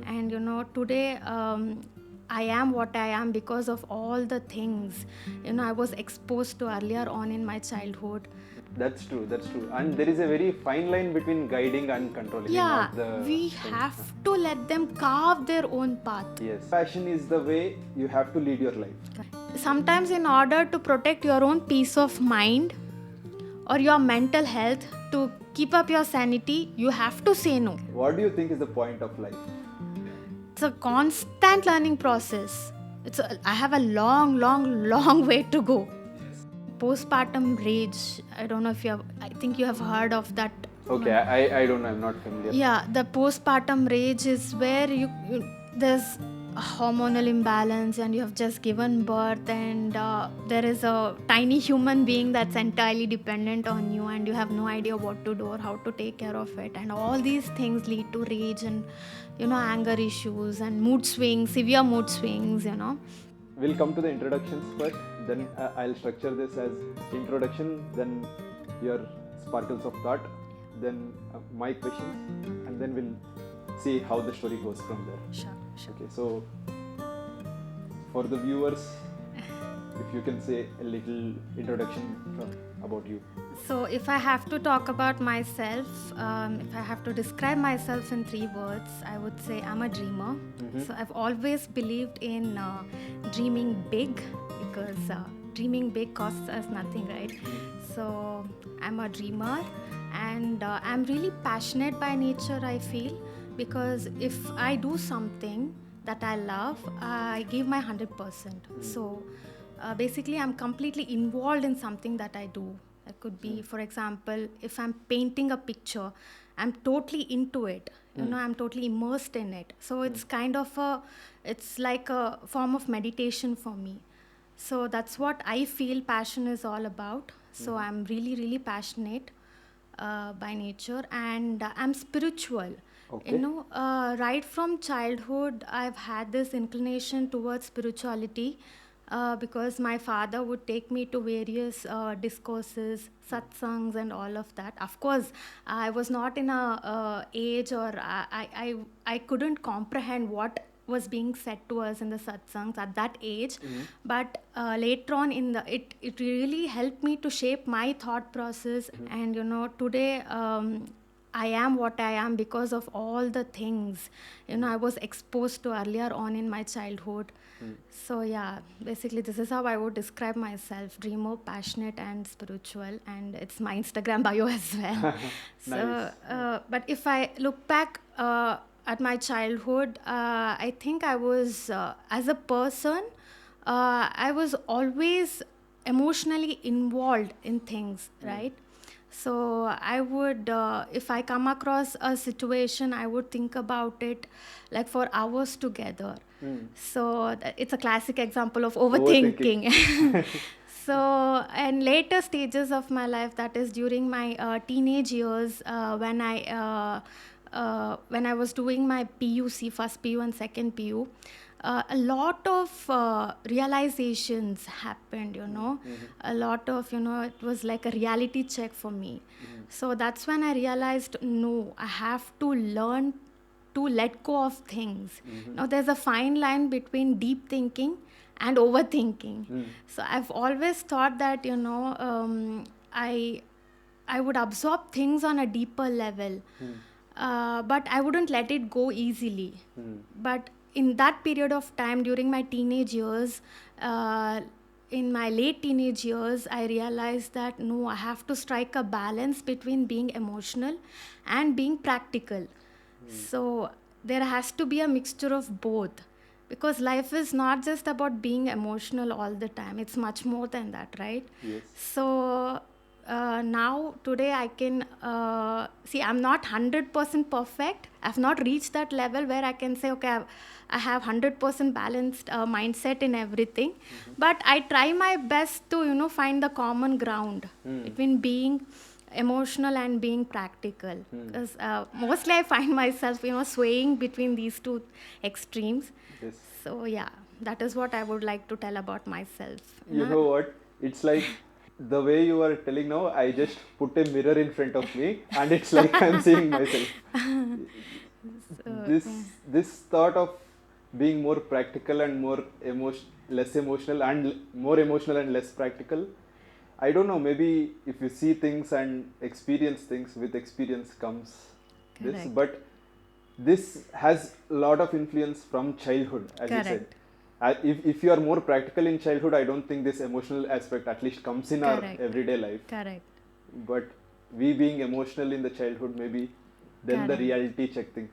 And today I am what I am because of all the things I was exposed to earlier on in my childhood. That's true, that's true. And there is a very fine line between guiding and controlling, Yeah, not the we thing. have to let them carve their own path. Yes. Passion is the way you have to lead your life. Sometimes, in order to protect your own peace of mind or your mental health, to keep up your sanity, you have to say no. What do you think is the point of life? It's a constant learning process. I have a long way to go. Postpartum rage. I don't know if you have. I think you have heard of that. Okay, I don't know, I'm not familiar. Yeah, the postpartum rage is where there's a hormonal imbalance and you have just given birth, and there is a tiny human being that's entirely dependent on you, and you have no idea what to do or how to take care of it, and all these things lead to rage and anger issues and mood swings, severe mood swings. We'll come to the introductions first, then I'll structure this as introduction, then your sparkles of thought, then my questions, and then we'll see how the story goes from there. Sure. Okay, so for the viewers, if you can say a little introduction about you. So if I have to talk about myself, if I have to describe myself in 3 words, I would say I'm a dreamer. So I've always believed in dreaming big, because dreaming big costs us nothing, right? So I'm a dreamer, and I'm really passionate by nature, I feel, because if I do something that I love, I give my 100%. So basically I'm completely involved in something that I do. It could be, for example, if I'm painting a picture, I'm totally into it. I'm totally immersed in it. So it's it's like a form of meditation for me. So that's what I feel passion is all about. So I'm really passionate by nature, and I'm spiritual. Okay. Right from childhood, I've had this inclination towards spirituality. Because my father would take me to various discourses, satsangs, and all of that. Of course, I was not in a age, or I couldn't comprehend what was being said to us in the satsangs at that age. But later on, it really helped me to shape my thought process. And today. I am what I am because of all the things I was exposed to earlier on in my childhood. So yeah, basically this is how I would describe myself: dreamer, passionate, and spiritual. And it's my Instagram bio as well. Nice. But if I look back at my childhood, I think I was, as a person, I was always emotionally involved in things, right? So I would, if I come across a situation, I would think about it like for hours together. So it's a classic example of overthinking. So in later stages of my life, that is during my teenage years, when I was doing my PUC, first PU and second PU, a lot of realizations happened, a lot of, it was like a reality check for me. So that's when I realized, no, I have to learn to let go of things. Now there's a fine line between deep thinking and overthinking. So I've always thought that, I would absorb things on a deeper level, but I wouldn't let it go easily. But in that period of time during my teenage years, in my late teenage years, I realized that no, I have to strike a balance between being emotional and being practical. So there has to be a mixture of both, because life is not just about being emotional all the time. It's much more than that, right? Yes. So now today I can see I'm not 100% perfect. I've not reached that level where I can say, okay, I have 100% balanced mindset in everything. But I try my best to find the common ground between being emotional and being practical, because mostly I find myself swaying between these two extremes. Yes. So yeah, that is what I would like to tell about myself. You know what? It's like the way you are telling now, I just put a mirror in front of me and it's like I'm seeing myself. this Yeah. this thought of being more practical and less emotional and more emotional and less practical, I don't know, maybe if you see things and experience things, with experience comes this, Correct. but this has a lot of influence from childhood, as you said. Correct. If you are more practical in childhood, I don't think this emotional aspect at least comes in our Correct. everyday life. Correct. But we being emotional in the childhood, maybe then the Correct. reality check thing.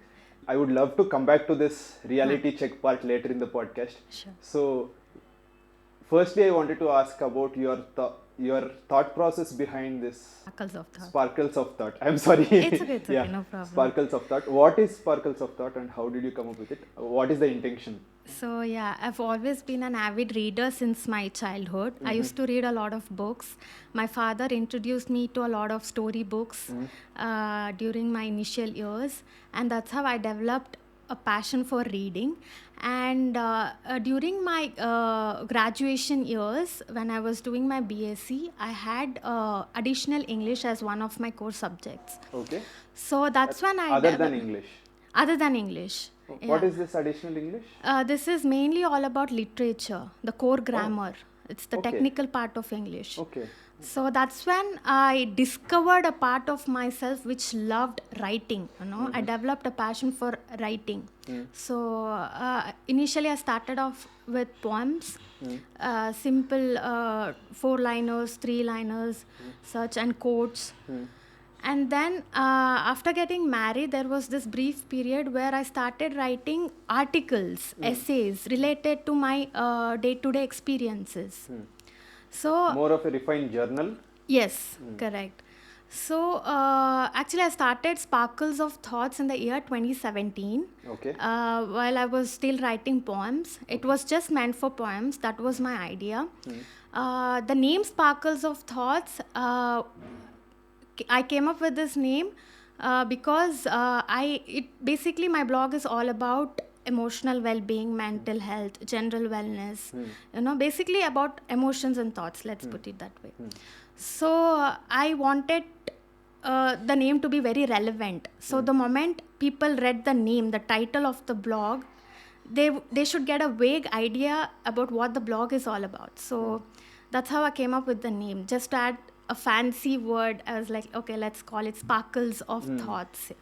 I would love to come back to this Huh. reality check part later in the podcast. Sure. So, firstly, I wanted to ask about your thought process behind this Sparkles of thought. sparkles of thought. I'm sorry. It's okay. It's Yeah, okay. No problem. sparkles of thought. What is sparkles of thought, and how did you come up with it? What is the intention? So yeah, I've always been an avid reader since my childhood. I used to read a lot of books. My father introduced me to a lot of story books during my initial years, and that's how I developed a passion for reading. And during my graduation years, when I was doing my BSc, I had additional English as one of my core subjects. Okay. So that's when I Other than English. other than English. What Yeah. is this additional English? This is mainly all about literature, the core grammar. It's the Okay. technical part of English. Okay. So that's when I discovered a part of myself which loved writing. I developed a passion for writing. So initially I started off with poems, simple four-liners, three-liners, such, and quotes. And then after getting married, there was this brief period where I started writing articles, essays related to my day-to-day experiences. So More of a refined journal. yes, correct. So actually, I started Sparkles of Thoughts in the year 2017. Okay. While I was still writing poems, it was just meant for poems. That was my idea. The name Sparkles of Thoughts, I came up with this name because basically my blog is all about emotional well-being, mental health, general wellness, basically about emotions and thoughts, let's put it that way. So I wanted the name to be very relevant. So the moment people read the name, the title of the blog, they should get a vague idea about what the blog is all about. So that's how I came up with the name. Just to add a fancy word, I was like, okay, let's call it Sparkles of Thoughts,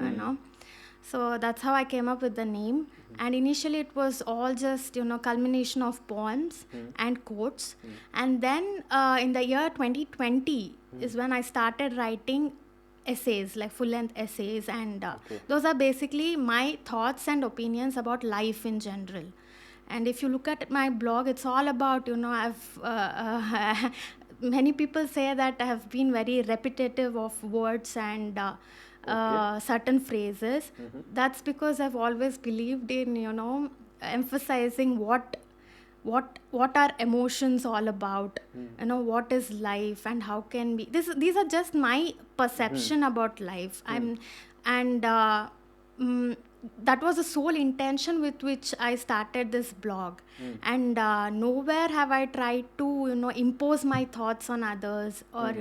So that's how I came up with the name. And initially it was all just, culmination of poems and quotes. And then in the year 2020 is when I started writing essays, like full length essays. And those are basically my thoughts and opinions about life in general. And if you look at my blog, it's all about, I've many people say that I have been very repetitive of words and certain phrases. That's because I've always believed in, emphasizing what are emotions all about, what is life, and how can we, these are just my perception about life. That was the sole intention with which I started this blog. And nowhere have I tried to impose my thoughts on others, or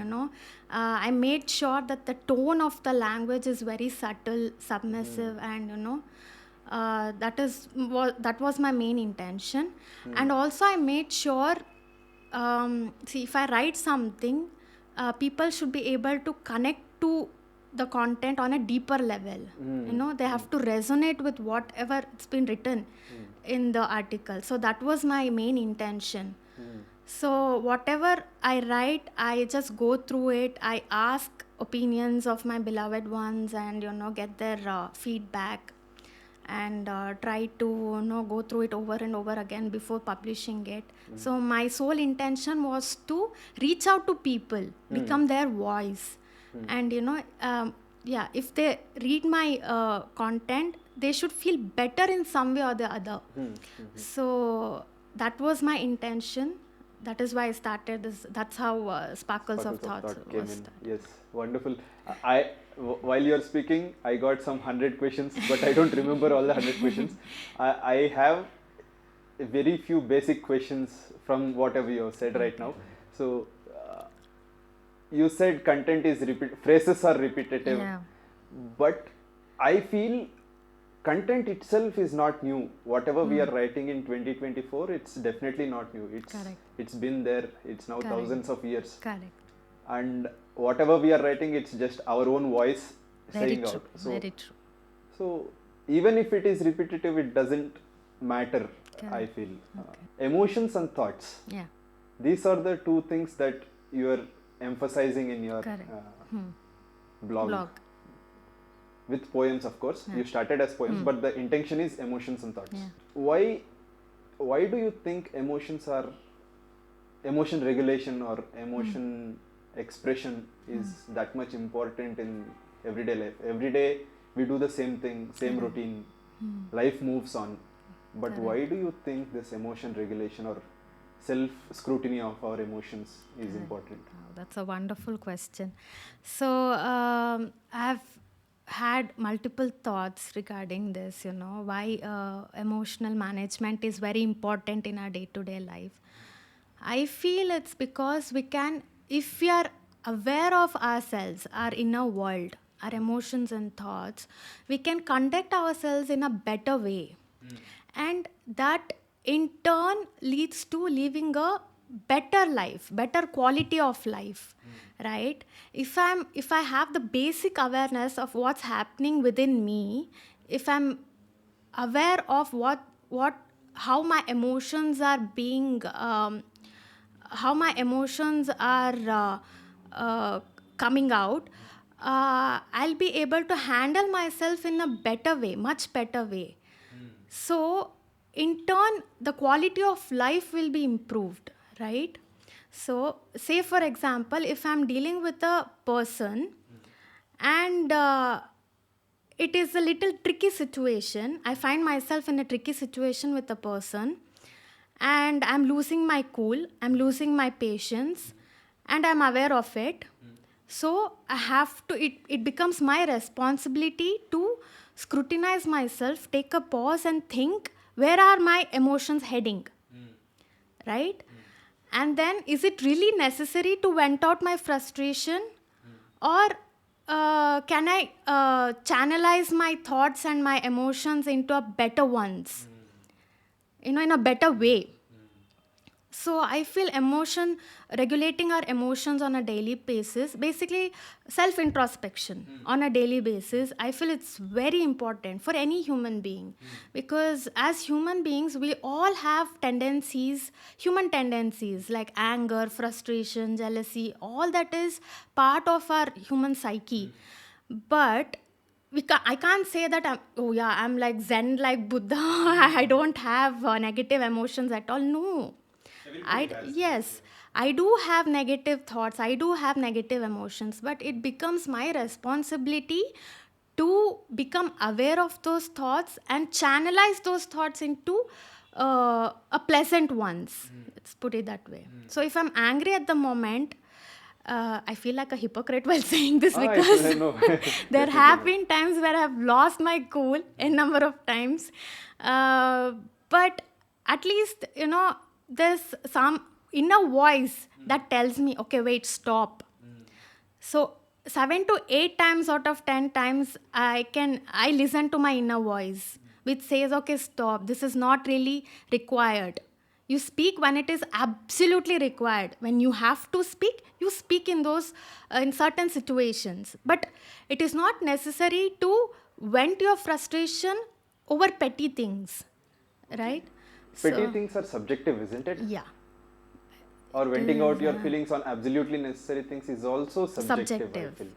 I made sure that the tone of the language is very subtle, submissive, and that was my main intention. And also I made sure, if I write something, people should be able to connect to the content on a deeper level. They have to resonate with whatever it's been written in the article. So that was my main intention. So whatever I write, I just go through it. I ask opinions of my beloved ones and get their feedback, and try to go through it over and over again before publishing it. So my sole intention was to reach out to people, become their voice. And if they read my content, they should feel better in some way or the other. So that was my intention. That is why I started this. That's how Sparkles of Thoughts came was in. started. Yes, wonderful. While you're speaking, I got some 100 questions, but I don't remember all the 100 questions. I have very few basic questions from whatever you have said right now. So, you said content is phrases are repetitive, Yeah. but I feel content itself is not new. Whatever we are writing in 2024, it's definitely not new. Correct. It's been there. It's now Correct. thousands of years. Correct. And whatever we are writing, it's just our own voice Very saying true. out. So, Very true. so even if it is repetitive, it doesn't matter. I feel emotions and thoughts. Yeah. These are the two things that you are emphasizing in your Correct. blog. With poems, of course. You started as poems, but the intention is emotions and thoughts. Yeah. Why do you think emotion regulation or emotion expression is that much important in everyday life? Every day we do the same thing, same routine. Life moves on. But why do you think this emotion regulation or self scrutiny of our emotions is important? Wow, that's a wonderful question. So I've had multiple thoughts regarding this, why emotional management is very important in our day-to-day life. I feel it's because if we are aware of ourselves, our inner world, our emotions and thoughts, we can conduct ourselves in a better way. And that in turn leads to living a better life, better quality of life, right? If I have the basic awareness of what's happening within me, if I'm aware of how my emotions are coming out, I'll be able to handle myself in a better way, much better way. So, in turn, the quality of life will be improved, right? So, say for example, if I'm dealing with a person and it is a little tricky situation, I find myself in a tricky situation with a person and I'm losing my cool, I'm losing my patience, and I'm aware of it. So I have to, it becomes my responsibility to scrutinize myself, take a pause and think, where are my emotions heading? Right? And then, is it really necessary to vent out my frustration? Or can I channelize my thoughts and my emotions into a better ones? In a better way. So I feel regulating our emotions on a daily basis, basically self introspection on a daily basis, I feel it's very important for any human being, because as human beings we all have human tendencies like anger, frustration, jealousy, all that is part of our human psyche. But I can't say that I'm like Zen, like Buddha. I don't have negative emotions at all. No. Yes, I do have negative thoughts. I do have negative emotions, but it becomes my responsibility to become aware of those thoughts and channelize those thoughts into a pleasant ones. Let's put it that way. So if I'm angry at the moment, I feel like a hypocrite while saying this because No. there have been times where I've lost my cool a number of times. But at least, there's some inner voice that tells me, okay, wait, stop. So 7 to 8 times out of 10 times, I listen to my inner voice, which says, okay, stop. This is not really required. You speak when it is absolutely required. When you have to speak, you speak in in certain situations. But it is not necessary to vent your frustration over petty things, right? Petty things are subjective, isn't it? Yeah. Or venting out your feelings on absolutely necessary things is also subjective. I feel.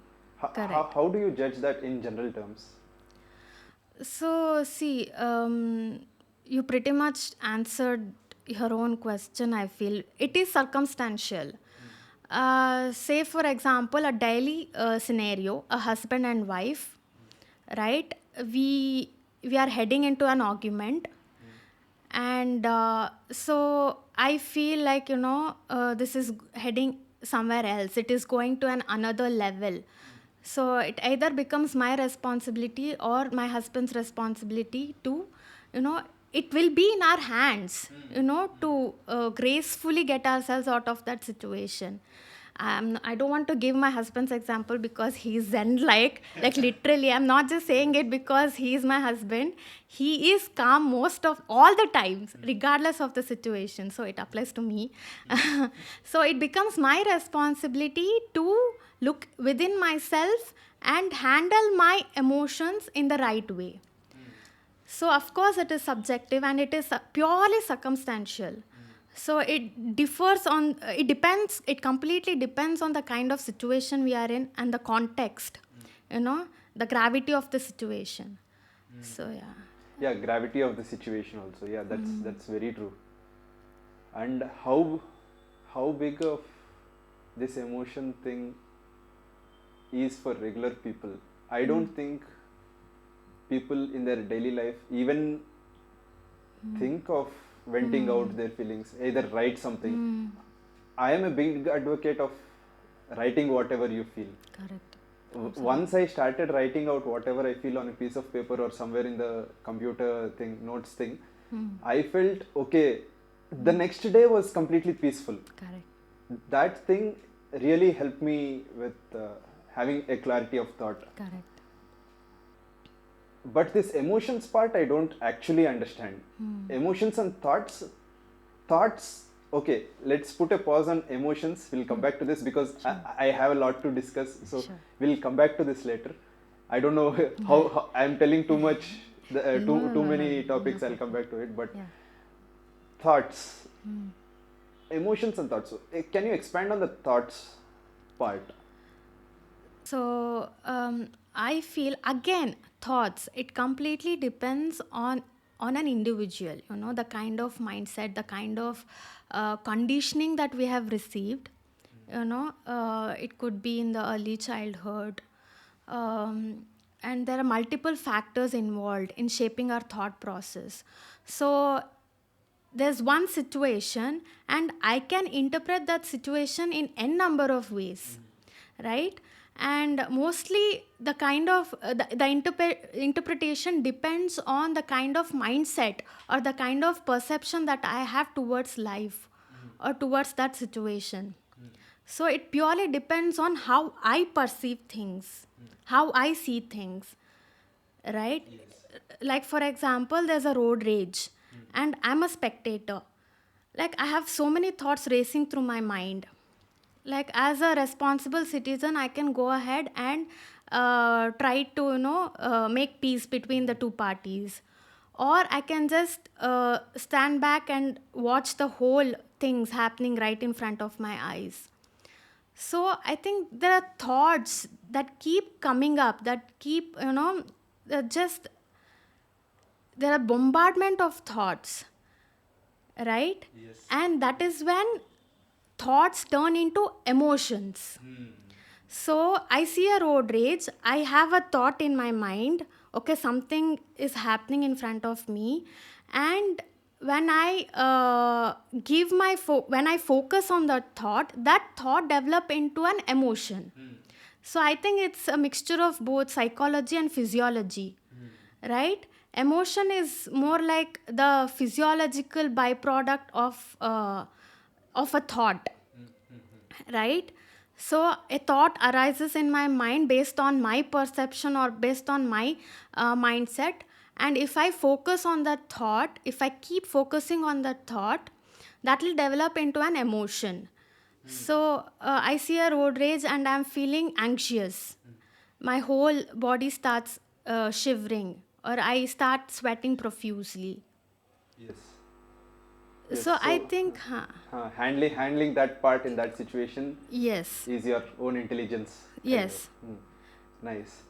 Correct. How do you judge that in general terms? So, see, you pretty much answered your own question, I feel. It is circumstantial. Say, for example, a daily scenario, a husband and wife, right? We are heading into an argument. And so I feel like, this is heading somewhere else. It is going to another level. So it either becomes my responsibility or my husband's responsibility to, it will be in our hands, to gracefully get ourselves out of that situation. I don't want to give my husband's example because he's zen like literally. I'm not just saying it because he's my husband. He is calm most of all the times, regardless of the situation. So it applies to me. So it becomes my responsibility to look within myself and handle my emotions in the right way. So of course it is subjective and it is purely circumstantial. So it differs on, it depends, it completely depends on the kind of situation we are in and the context, the gravity of the situation. So yeah. Yeah, gravity of the situation also. Yeah, that's very true. And how big of this emotion thing is for regular people? I don't think people in their daily life even think of venting out their feelings, either write something. I am a big advocate of writing whatever you feel. Correct. Once I started writing out whatever I feel on a piece of paper or somewhere in the computer thing, notes thing, I felt okay. The next day was completely peaceful. Correct. That thing really helped me with having a clarity of thought. Correct. But this emotions part I don't actually understand. Emotions and thoughts, okay, let's put a pause on emotions. We'll come back to this because I have a lot to discuss, so we'll come back to this later. I don't know how I'm telling too much, too many topics. I'll come back to it, but thoughts, emotions and thoughts. Can you expand on the thoughts part? So I feel again thoughts. It completely depends on an individual. The kind of mindset, the kind of conditioning that we have received. It could be in the early childhood, and there are multiple factors involved in shaping our thought process. So there's one situation and I can interpret that situation in n number of ways, right? And mostly the kind of interpretation depends on the kind of mindset or the kind of perception that I have towards life or towards that situation. So it purely depends on how I perceive things, how I see things, right? Like for example, there's a road rage and I'm a spectator. Like I have so many thoughts racing through my mind. Like as a responsible citizen, I can go ahead and try to make peace between the two parties, or I can just stand back and watch the whole things happening right in front of my eyes. So I think there are thoughts that keep coming up, that keep just there are bombardment of thoughts, right? And that is when thoughts turn into emotions. So I see a road rage, I have a thought in my mind, okay, something is happening in front of me, and when I when I focus on that thought develop into an emotion. So I think it's a mixture of both psychology and physiology, right? Emotion is more like the physiological byproduct of a thought, right? So a thought arises in my mind based on my perception or based on my mindset, and if I focus on that thought, if I keep focusing on that thought, that will develop into an emotion. So I see a road rage and I'm feeling anxious. My whole body starts shivering, or I start sweating profusely. Yes. So I think, Handling that part in that situation yes, is your own intelligence. yes, Nice.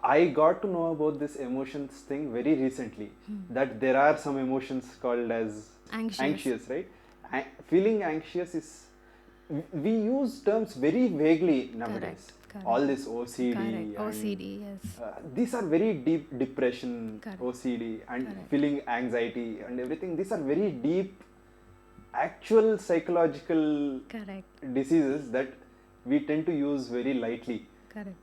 I got to know about this emotions thing very recently. That there are some emotions called as anxious, right? Feeling anxious is, we use terms very vaguely nowadays. Correct. All this OCD Correct. and OCD, yes. these are very deep depression, Correct. OCD and Correct. feeling anxiety and everything. These are very deep, actual psychological Correct. diseases that we tend to use very lightly. Correct.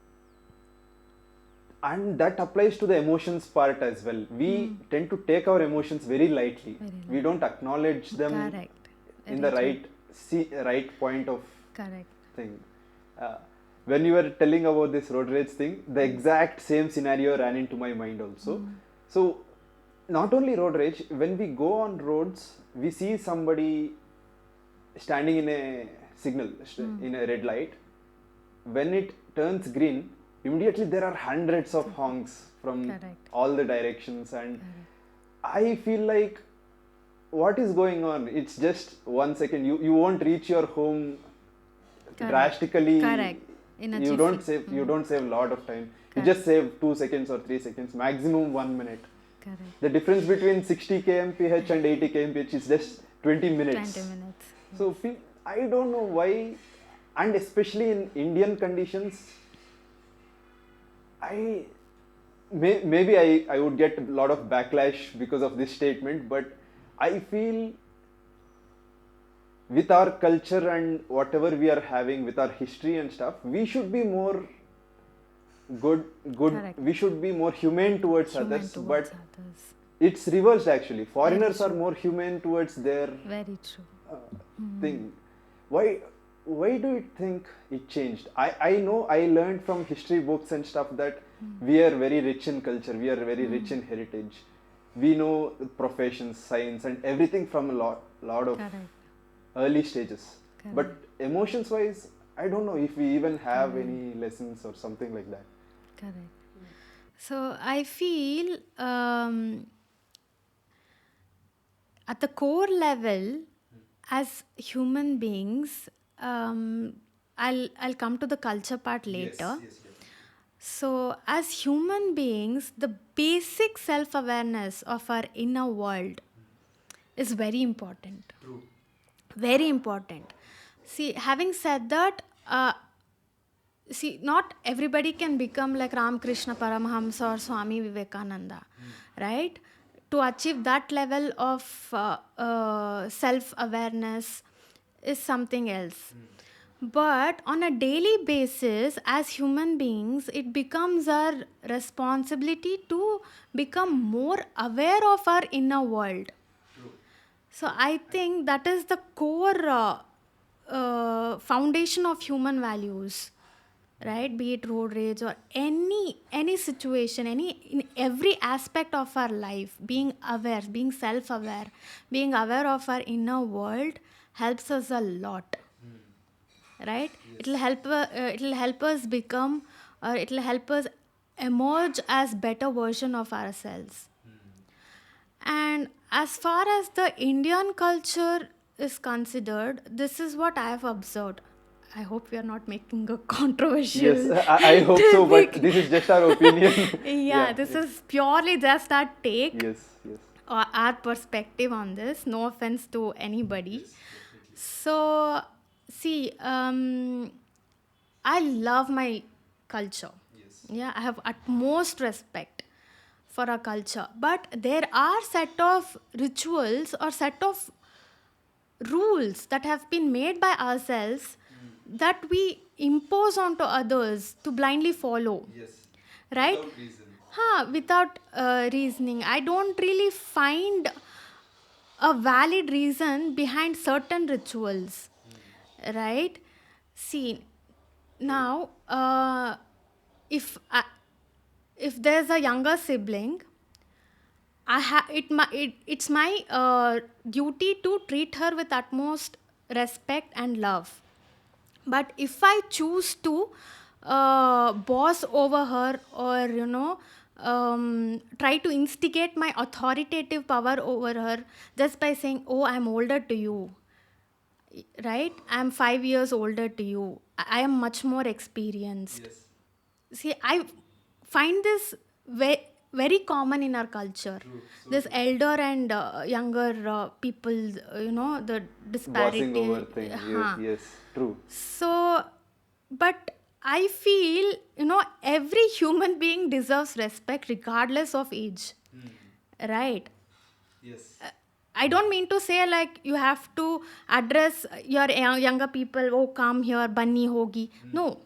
And that applies to the emotions part as well. We tend to take our emotions very lightly. We don't acknowledge them Correct. in the right point of Correct. thing. Uh, when you were telling about this road rage thing, the exact same scenario ran into my mind also. So, not only road rage, when we go on roads, we see somebody standing in a signal, in a red light. When it turns green, immediately there are hundreds of honks from Correct. all the directions, and I feel like, what is going on? It's just 1 second. You won't reach your home drastically. Correct. In a You jiffy. don't save you don't save a lot of time. You just save 2 seconds or 3 seconds, maximum 1 minute. Correct. The difference between 60 kmph and 80 kmph is just 20 minutes. 20 minutes. So I don't know why, and especially in Indian conditions, maybe I would get a lot of backlash because of this statement, but I feel with our culture and whatever we are having, with our history and stuff, we should be more good. Correct. We should be more humane towards Human others, towards but others. it's reversed actually. Foreigners are more humane towards their Very true. thing. Why do you think it changed? I know, I learned from history books and stuff that we are very rich in culture, we are very rich in heritage. We know professions, science and everything from a lot of Correct. early stages. Correct. But emotions wise, I don't know if we even have any lessons or something like that. Correct. So I feel at the core level, as human beings, I'll come to the culture part later. So as human beings, the basic self-awareness of our inner world is very important. True. Very important. See, having said that, not everybody can become like Ramakrishna Paramahamsa or Swami Vivekananda, right? To achieve that level of self-awareness is something else. But on a daily basis, as human beings, it becomes our responsibility to become more aware of our inner world. So I think that is the core foundation of human values, right? Be it road rage or any situation, in every aspect of our life, being aware, being self-aware, being aware of our inner world helps us a lot, right? It'll help us become, or it'll help us emerge as better version of ourselves. And as far as the Indian culture is considered, this is what I have observed. I hope we are not making a controversial. Yes, I hope so, but this is just our opinion. Yeah, this is purely just our take, Yes, yes. or our perspective on this. No offense to anybody. So, see, I love my culture. Yeah, I have utmost respect for our culture. But there are set of rituals or set of rules that have been made by ourselves that we impose onto others to blindly follow. Yes. Right? Without reason. Without reasoning. I don't really find a valid reason behind certain rituals. Right? See, now, if there's a younger sibling, it's my duty to treat her with utmost respect and love. But if I choose to boss over her, or try to instigate my authoritative power over her just by saying, "Oh, I'm older to you," right? I'm 5 years older to you. I am much more experienced. Yes. See, I find this very common in our culture. This elder and younger people, the disparity. Bossing over thing. Yes, yes, true. So, but I feel, every human being deserves respect regardless of age. Right? Yes. I don't mean to say like you have to address your younger people, "Oh, come here, bunny hogi." No.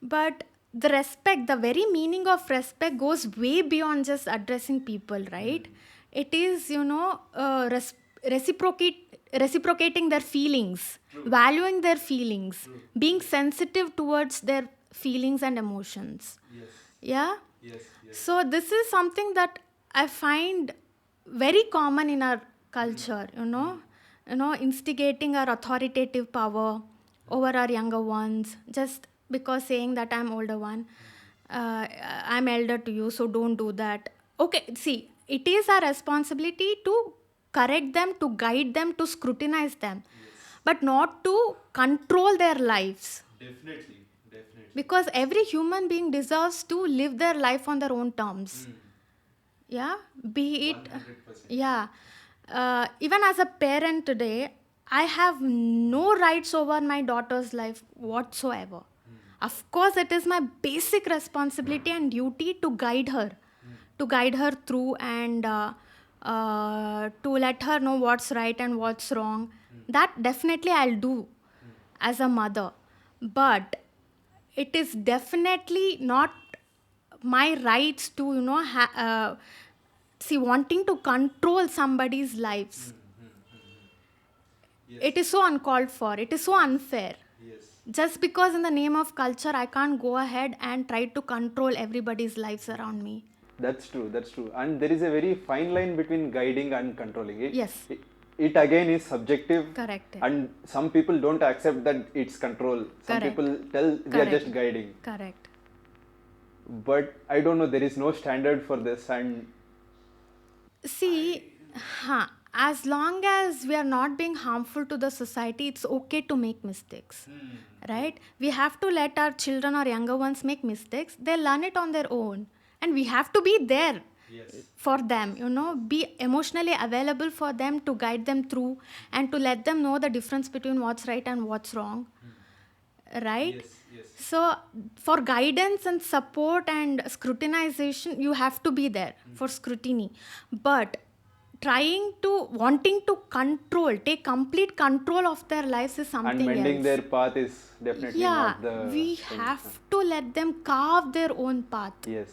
But the respect, the very meaning of respect goes way beyond just addressing people, right? It is, reciprocating their feelings, valuing their feelings, being sensitive towards their feelings and emotions. Yeah. So this is something that I find very common in our culture, instigating our authoritative power over our younger ones, just because saying that I'm older one, I'm elder to you, so don't do that. Okay, see, it is our responsibility to correct them, to guide them, to scrutinize them, but not to control their lives. Because every human being deserves to live their life on their own terms. Yeah, be it. Yeah. Even as a parent today, I have no rights over my daughter's life whatsoever. Of course, it is my basic responsibility and duty to guide her, through, and to let her know what's right and what's wrong. That definitely I'll do as a mother. But it is definitely not my rights to, wanting to control somebody's lives. It is so uncalled for. It is so unfair. Just because in the name of culture, I can't go ahead and try to control everybody's lives around me. That's true. That's true. And there is a very fine line between guiding and controlling. Yes. It again is subjective. Correct. And some people don't accept that it's control. Some Correct. people tell we are just guiding. Correct. But I don't know. There is no standard for this. And see, as long as we are not being harmful to the society, it's okay to make mistakes. Right? We have to let our children or younger ones make mistakes. They learn it on their own. And we have to be there for them, be emotionally available for them, to guide them through and to let them know the difference between what's right and what's wrong. Right? So for guidance and support and scrutinization, you have to be there for scrutiny. But wanting to take complete control of their lives is something else. And mending their path is definitely not the we thing. have to let them carve their own path. Yes.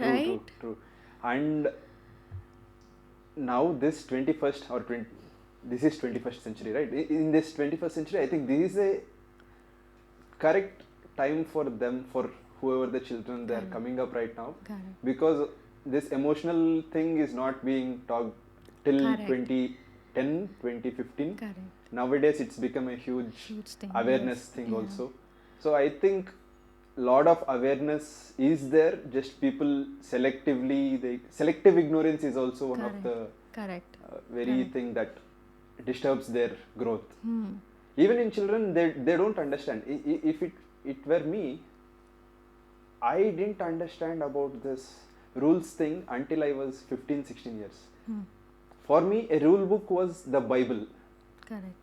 Right? True. And now this 21st this is 21st century, right? In this 21st century, I think this is a correct time for them, for whoever the children they are coming up right now. Because this emotional thing is not being talked till 2010, 2015. Nowadays it's become a huge thing, awareness thing also. So I think lot of awareness is there, just people selective ignorance is also one of the very thing that disturbs their growth. Even in children, they don't understand. If it were me, I didn't understand about this rules thing until I was 15-16 years. For me, a rule book was the Bible.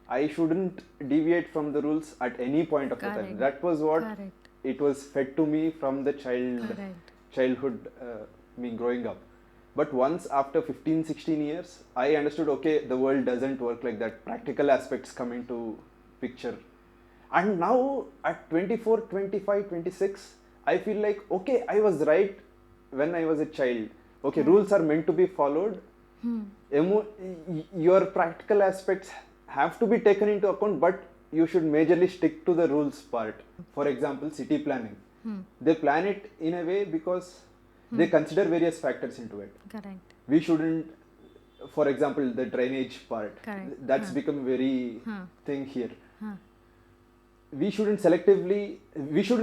I shouldn't deviate from the rules at any point of the time. That was what it was fed to me from the childhood, me growing up. But once after 15-16 years, I understood, okay, the world doesn't work like that. Practical aspects come into picture. And now at 24, 25, 26, I feel like, okay, I was right when I was a child. Okay, rules are meant to be followed. Your practical aspects have to be taken into account, but you should majorly stick to the rules part. For example, city planning. They plan it in a way because they consider various factors into it. We shouldn't, for example, the drainage part. That's become very thing here. We shouldn't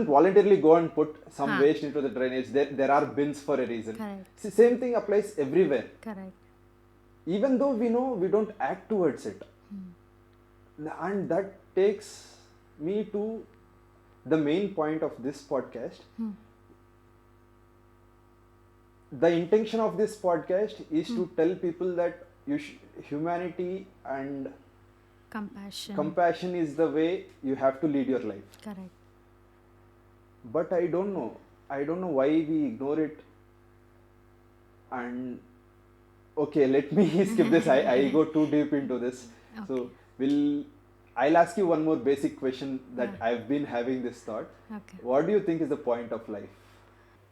voluntarily go and put some waste into the drainage. There are bins for a reason. Same thing applies everywhere. Even though we know, we don't act towards it. And that takes me to the main point of this podcast. The intention of this podcast is to tell people that humanity and compassion is the way you have to lead your life. But I don't know why we ignore it. And okay, let me skip this. I go too deep into this. So I'll ask you one more basic question that I've been having this thought. What do you think is the point of life?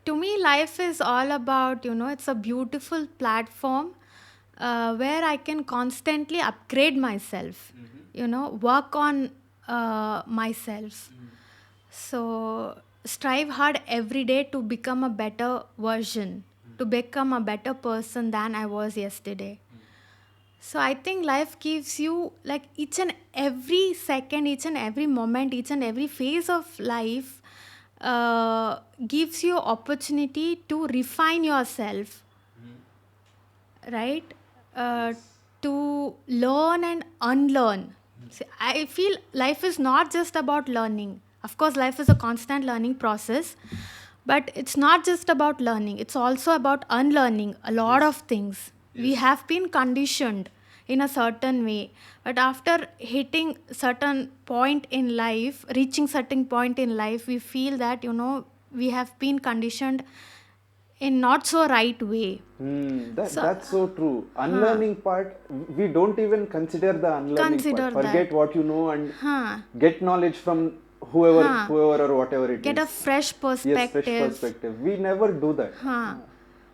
To me, life is all about, it's a beautiful platform where I can constantly upgrade myself, work on myself. So strive hard every day to become a better version, to become a better person than I was yesterday. So I think life gives you, like, each and every second, each and every moment, each and every phase of life gives you opportunity to refine yourself, right? To learn and unlearn. See, I feel life is not just about learning. Of course, life is a constant learning process, but it's not just about learning. It's also about unlearning a lot of things. We have been conditioned in a certain way, but after hitting certain point in life, reaching certain point in life, we feel that we have been conditioned in not so right way. That's so true. Unlearning part, we don't even consider the unlearning Consider part. Forget that. what you know and Huh. get knowledge from whoever, Huh. whoever or whatever it Get is. a fresh Yes, fresh perspective. perspective. We never do that. Huh.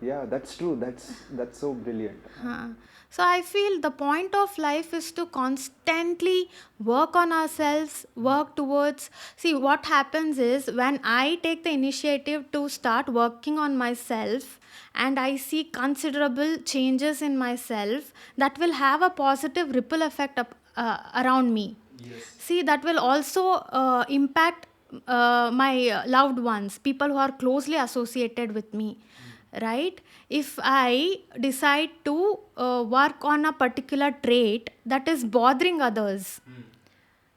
Yeah, that's true. That's so brilliant. Huh. So I feel the point of life is to constantly work on ourselves, work towards. See, what happens is when I take the initiative to start working on myself and I see considerable changes in myself, that will have a positive ripple effect around me. See, that will also impact my loved ones, people who are closely associated with me, right? If I decide to work on a particular trait that is bothering others,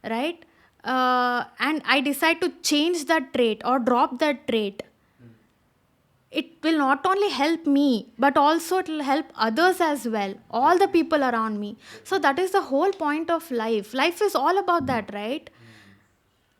right? And I decide to change that trait or drop that trait, it will not only help me, but also it will help others as well, all the people around me. So that is the whole point of life. Life is all about that, right?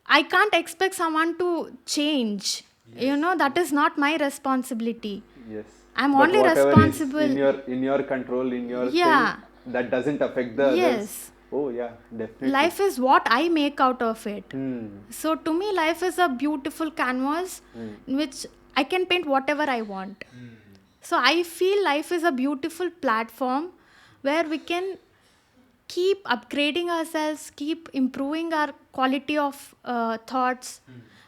I can't expect someone to change. That is not my responsibility. Yes. I'm But only whatever is responsible. in your control, in your thing, Yeah. that doesn't affect the others. Yes. Oh yeah, definitely. Life is what I make out of it. Hmm. So to me, life is a beautiful canvas in which I can paint whatever I want. So I feel life is a beautiful platform where we can keep upgrading ourselves, keep improving our quality of thoughts.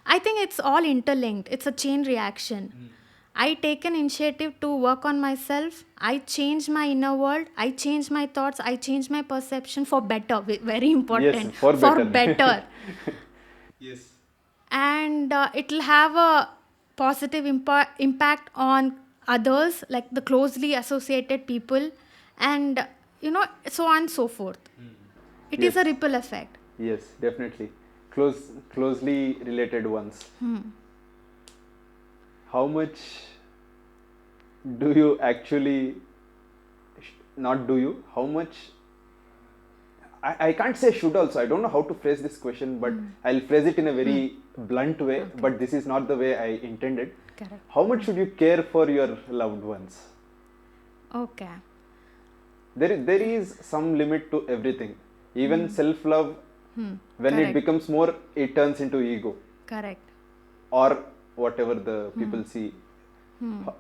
I think it's all interlinked. It's a chain reaction. I take an initiative to work on myself. I change my inner world. I change my thoughts. I change my perception for better. Very Yes, important. for For better. better. Yes. And it will have a positive impact on others, like the closely associated people, and so on and so forth. It is Yes. a ripple effect. Yes, definitely. Closely related ones. How much do you actually, not do you, how much, I can't say should also, I don't know how to phrase this question, but I'll phrase it in a very blunt way, but this is not the way I intended. Correct. How much should you care for your loved ones? Okay. There is some limit to everything. Even self-love, when Correct. it becomes more, it turns into ego. Correct. Or whatever the people see.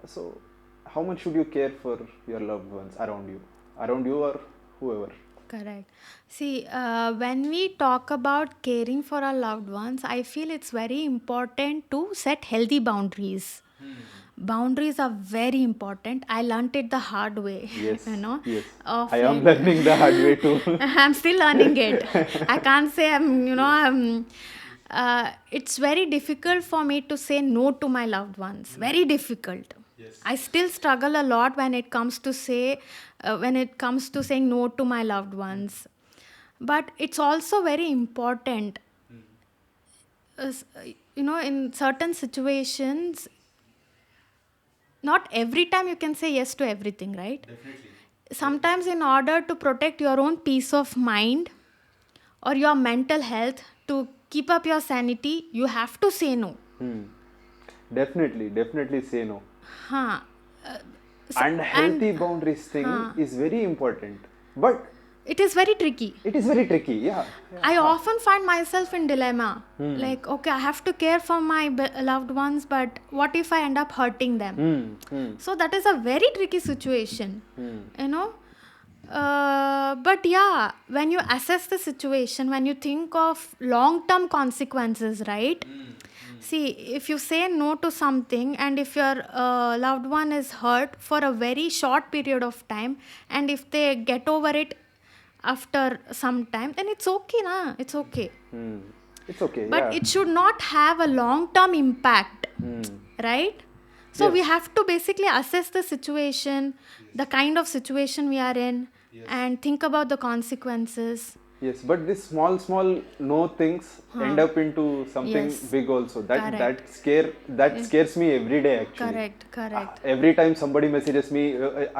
So, how much should you care for your loved ones around you or whoever? Correct. See, when we talk about caring for our loved ones, I feel it's very important to set healthy boundaries. Boundaries are very important. I learned it the hard way. Yes, yes. Of I am like, learning the hard way too. I'm still learning it. I can't say it's very difficult for me to say no to my loved ones. Very difficult. I still struggle a lot when it comes to saying no to my loved ones. But it's also very important. In certain situations, not every time you can say yes to everything, right? Definitely. Sometimes, in order to protect your own peace of mind or your mental health, to keep up your sanity, you have to say no. Definitely say no. Huh. And healthy boundaries thing is very important. But it is very tricky. it is very tricky, yeah. I often find myself in dilemma. Like, okay, I have to care for my loved ones, but what if I end up hurting them? So that is a very tricky situation. But yeah, when you assess the situation, when you think of long-term consequences, right? See, if you say no to something and if your loved one is hurt for a very short period of time, and if they get over it after some time, then it's okay, na? It's okay. It's okay, But yeah. it should not have a long-term impact, right? So we Yes. have to basically assess the situation, the kind of situation we are in, and think about the consequences. Yes, but these small no things end up into something Yes. big also. That Correct. that scares me every day actually. Correct. Every time somebody messages me,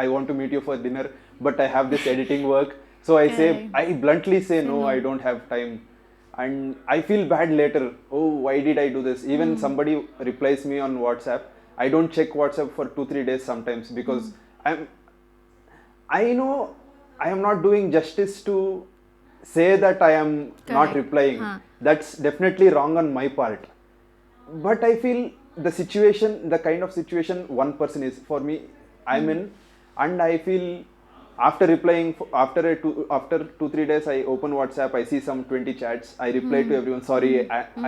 I want to meet you for dinner, but I have this editing work. So Correct. I bluntly say Say no, no. I don't have time, and I feel bad later. Oh, why did I do this? Even somebody replies me on WhatsApp, I don't check WhatsApp for 2 3 days sometimes because I'm I know I am not doing justice to say that I am not Correct. replying. That's definitely wrong on my part. But I feel the situation, the kind of situation one person is for me, I'm in, and I feel after replying after 2 3 days, I open WhatsApp, I see some 20 chats, I reply to everyone. Sorry,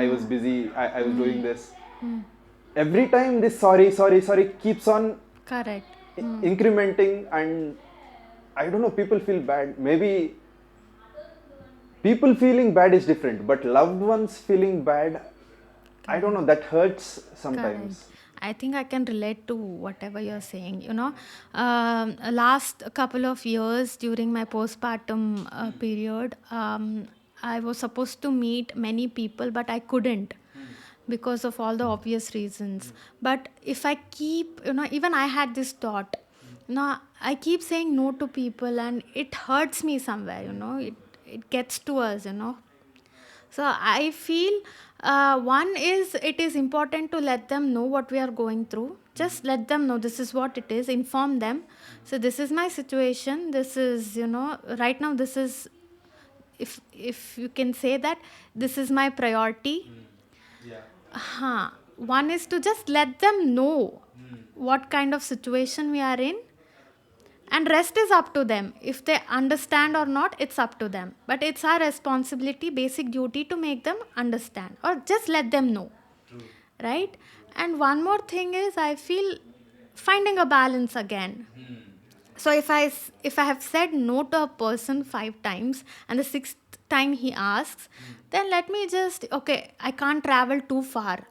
I was busy. I was doing this. Every time this sorry keeps on Correct. incrementing, and I don't know, people feel bad. Maybe people feeling bad is different, but loved ones feeling bad, I don't know, that hurts Correct. sometimes. I think I can relate to whatever you're saying. Last couple of years during my postpartum period, I was supposed to meet many people, but I couldn't because of all the obvious reasons. But if I keep, even I had this thought, I keep saying no to people and it hurts me somewhere, it gets to us. So I feel one is it is important to let them know what we are going through. Just let them know this is what it is. Inform them. So this is my situation. This is right now. This is if you can say that this is my priority. One is to just let them know what kind of situation we are in, and rest is up to them. If they understand or not, it's up to them, but it's our responsibility, basic duty, to make them understand or just let them know. Right. And one more thing is, I feel, finding a balance again. So if I have said no to a person 5 times and the sixth time he asks, then let me just, okay, I can't travel too far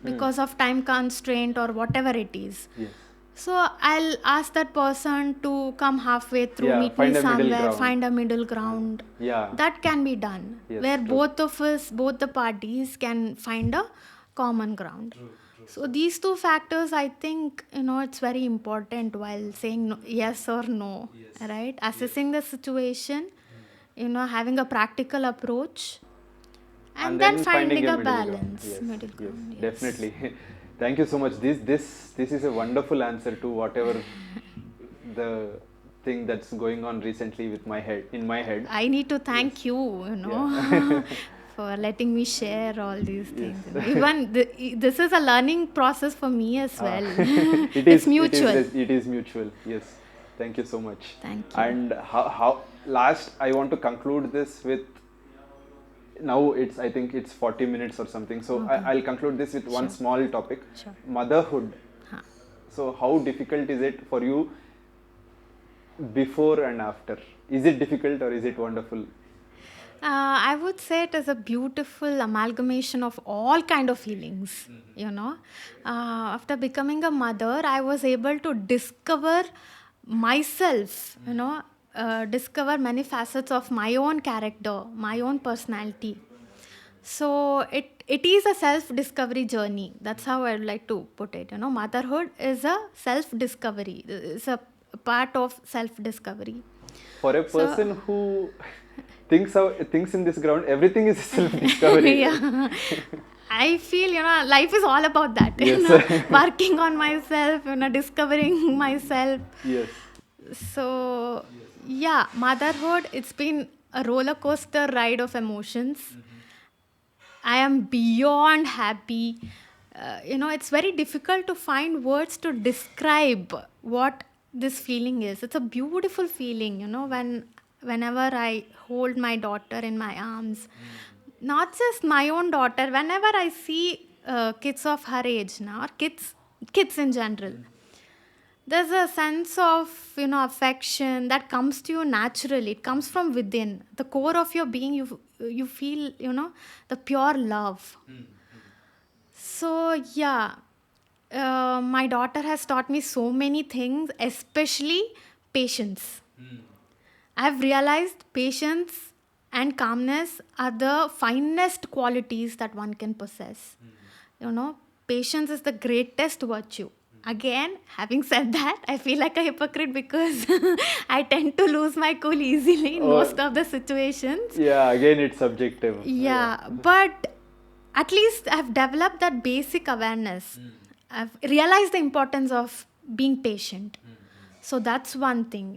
because of time constraint or whatever it is. Yes. So I'll ask that person to come halfway through, Yeah, meet me find a middle somewhere, ground. find a middle ground. Yeah. That can be done, Yes, where true. both of us, both the parties can find a common ground. So these two factors, I think, it's very important while saying no, yes or no, right? Assessing the situation, having a practical approach, And and then then finding finding a a middle ground. balance, Yes, middle yes, ground. Yes. definitely. Thank you so much. This is a wonderful answer to whatever the thing that's going on recently with my head in my head. I need to thank you, Yeah. for letting me share all these Yes. things. Even this is a learning process for me as well. It It's is mutual. it is mutual. Yes. Thank you so much. Thank you. And how last I want to conclude this with, now it's, I think it's 40 minutes or something, so Okay. I'll conclude this with one Sure. small topic. Sure. Motherhood. Huh. So how difficult is it for you before and after? Is it difficult or is it wonderful? I would say it is a beautiful amalgamation of all kind of feelings. After becoming a mother, I was able to discover myself. Discover many facets of my own character, my own personality. So it is a self discovery journey. That's how I would like to put it. Motherhood is a self discovery. It's a part of self discovery. For a So person who thinks in this ground, everything is self discovery. yeah, I feel life is all about that. Yes. Working on myself, discovering myself. Yes. So yeah, motherhood, it's been a roller coaster ride of emotions. I am beyond happy. It's very difficult to find words to describe what this feeling is. It's a beautiful feeling, when whenever I hold my daughter in my arms, not just my own daughter, whenever I see kids of her age now, or kids in general, there's a sense of affection that comes to you naturally. It comes from within the core of your being. You feel the pure love. So yeah, my daughter has taught me so many things, especially patience. I've realized patience and calmness are the finest qualities that one can possess. Patience is the greatest virtue. Again, having said that, I feel like a hypocrite because I tend to lose my cool easily in most of the situations. Yeah, again, it's subjective. Yeah, but at least I've developed that basic awareness. I've realized the importance of being patient. So that's one thing,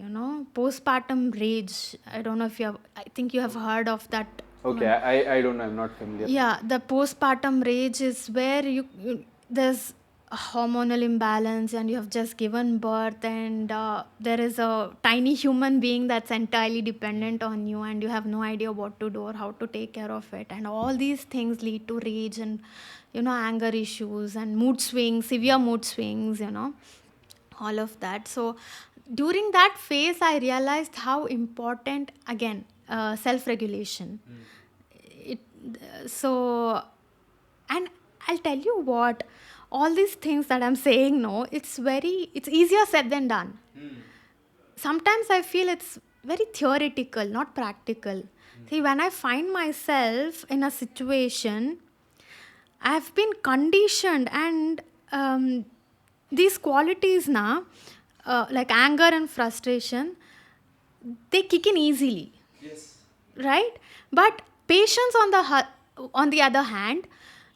postpartum rage. I don't know if I think you have heard of that. Okay, I don't know, I'm not familiar. Yeah, the postpartum rage is where there's a hormonal imbalance and you have just given birth, and there is a tiny human being that's entirely dependent on you, and you have no idea what to do or how to take care of it, and all these things lead to rage and anger issues and mood swings, severe mood swings, all of that. So during that phase I realized how important, again, self regulation. It so And I'll tell you what, all these things that I'm saying, no, it's easier said than done. Sometimes I feel it's very theoretical, not practical. See, when I find myself in a situation, I've been conditioned, and these qualities now, like anger and frustration, they kick in easily, right? But patience, on the other hand,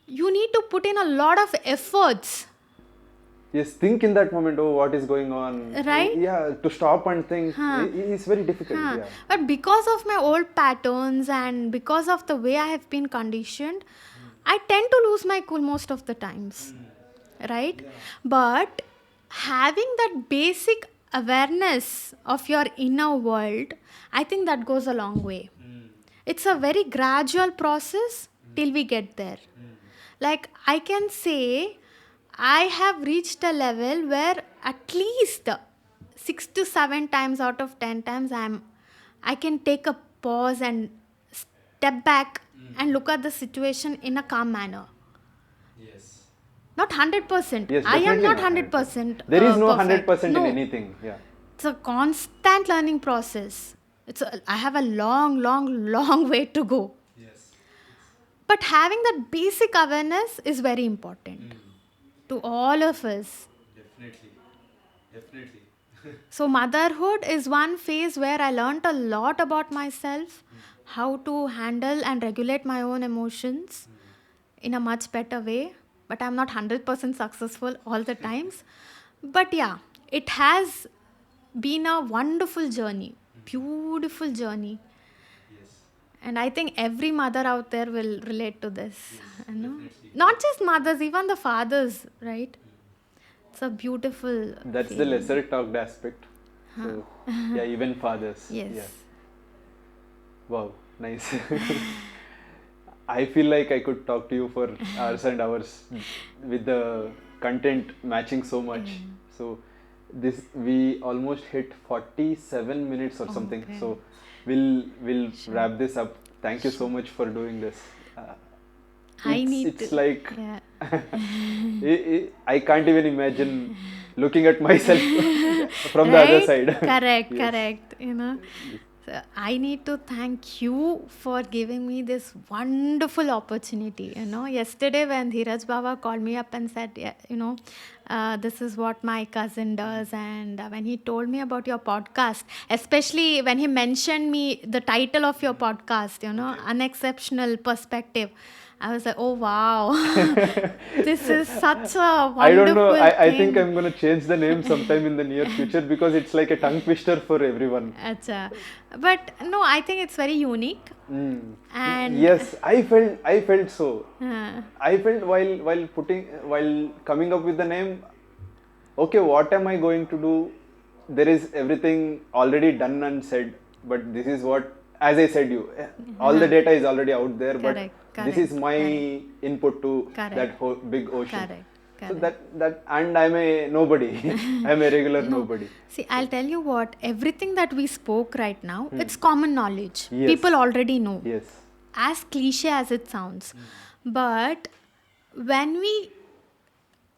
you need to put in a lot of efforts, Yes, think in that moment, oh, what is going on? right? Yeah, to stop and think is very difficult. Huh. Yeah. But because of my old patterns and because of the way I have been conditioned, I tend to lose my cool most of the times, right? But having that basic awareness of your inner world, I think that goes a long way. It's a very gradual process till we get there. Like, I can say I have reached a level where at least 6 to 7 times out of 10 times I can take a pause and step back and look at the situation in a calm manner. Not 100%. Yes, I am definitely not not 100% There is no perfect. 100% in No. anything. Yeah. It's a constant learning process. I have a long, long, long way to go. But having that basic awareness is very important to all of us. So motherhood is one phase where I learned a lot about myself, how to handle and regulate my own emotions in a much better way. But I'm not 100% successful all the times. But yeah, it has been a wonderful journey, beautiful journey. And I think every mother out there will relate to this. Not just mothers, even the fathers, right? It's a beautiful That's the feeling. lesser talked aspect. So, yeah, even fathers. Yes. Yeah. Wow, nice. I feel like I could talk to you for hours and hours with the content matching so much. So this we almost hit 47 minutes or something. Okay. So we'll wrap this up. Thank you so much for doing this. It's like Yeah. I can't even imagine looking at myself from the other side. Correct, Yes. correct. So I need to thank you for giving me this wonderful opportunity. Yesterday when Dheeraj Baba called me up and said, yeah, this is what my cousin does, and when he told me about your podcast, especially when he mentioned me the title of your podcast, Unexceptional Perspective, I was like, oh wow, this is such a wonderful I don't know. I think thing. I'm going to change the name sometime in the near future because it's like a tongue twister for everyone. Acha. But no, I think it's very unique. And Yes, I felt so. uh, I felt while coming up with the name, okay, what am I going to do? There is everything already done and said. but this is what, as I said you, all the data is already out there, Correct, but this is my input to Correct. that whole big ocean. Correct. So that and I'm a nobody. I'm a regular nobody. See, I'll tell you what, everything that we spoke right now, it's common knowledge. Yes. People already know. Yes. As cliche as it sounds. But when we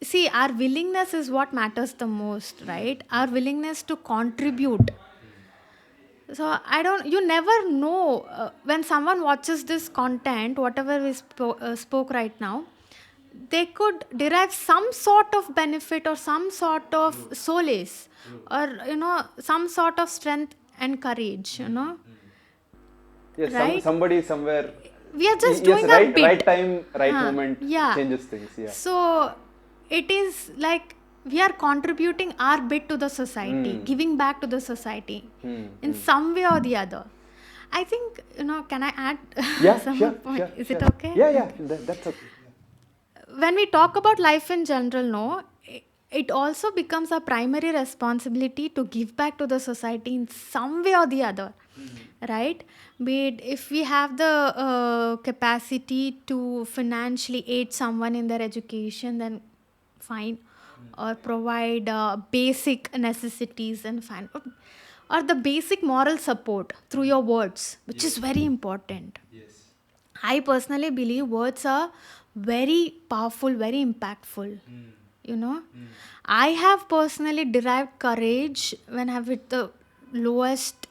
see, our willingness is what matters the most, right? Our willingness to contribute. So you never know when someone watches this content, whatever we spoke right now, they could derive some sort of benefit or some sort of solace or, some sort of strength and courage, Yes, right? somebody somewhere. We are just Yes, doing our bit. right time, right moment changes things. Yeah. So it is like we are contributing our bit to the society, giving back to the society in some way or the other. I think, can I add some more point? Is it okay? Yeah, that's okay. When we talk about life in general, it also becomes a primary responsibility to give back to the society in some way or the other, right? Be it if we have the capacity to financially aid someone in their education, then fine, or provide basic necessities, and fine, or the basic moral support through your words, which is very important. I personally believe words are very powerful, very impactful. I have personally derived courage when I've hit the lowest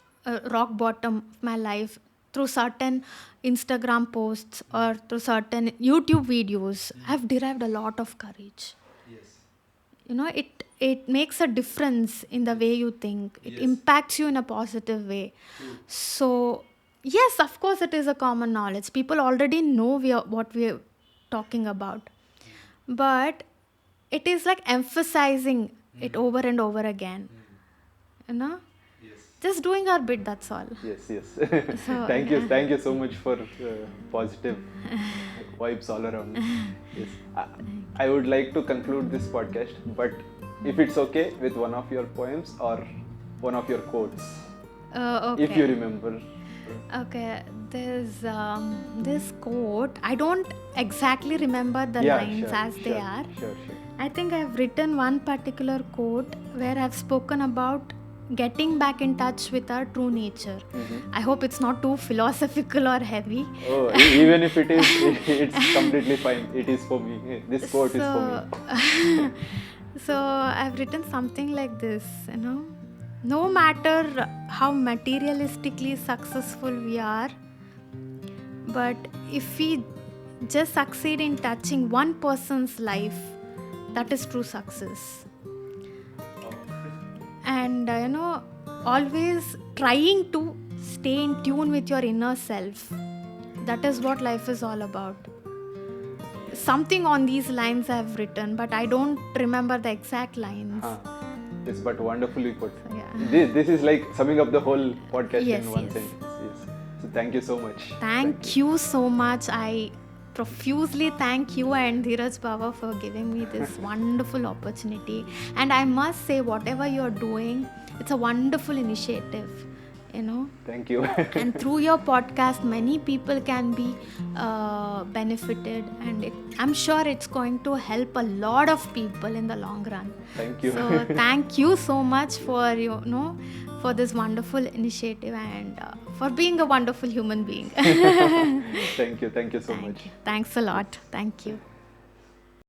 rock bottom of my life through certain Instagram posts or through certain YouTube videos. I've derived a lot of courage. It makes a difference in the way you think. It impacts you in a positive way. So yes, of course, it is a common knowledge. People already know what we are talking about. But it is like emphasizing it over and over again. Just doing our bit, that's all. Yes. So, Thank you so much for positive vibes all around. Yes. I would like to conclude this podcast, but if it's okay, with one of your poems or one of your quotes, okay. if you remember. Okay, there's this quote. I don't exactly remember the lines they are. Sure. I think I've written one particular quote where I've spoken about getting back in touch with our true nature. I hope it's not too philosophical or heavy. Oh, even if it is, it's completely fine. It is for me. This quote is for me. So I've written something like this, no matter how materialistically successful we are, but if we just succeed in touching one person's life, that is true success. And always trying to stay in tune with your inner self. That is what life is all about. Something on these lines I have written, but I don't remember the exact lines. Yes, but wonderfully put. So, yeah. This is like summing up the whole podcast in one sentence. Yes. So thank you so much. Thank you so much. I profusely thank you and Dheeraj Baba for giving me this wonderful opportunity. And I must say, whatever you're doing, it's a wonderful initiative. Thank you. And through your podcast, many people can be benefited, and I'm sure it's going to help a lot of people in the long run. Thank you. So thank you so much for for this wonderful initiative and for being a wonderful human being. Thank you so much. Thanks a lot. Thank you.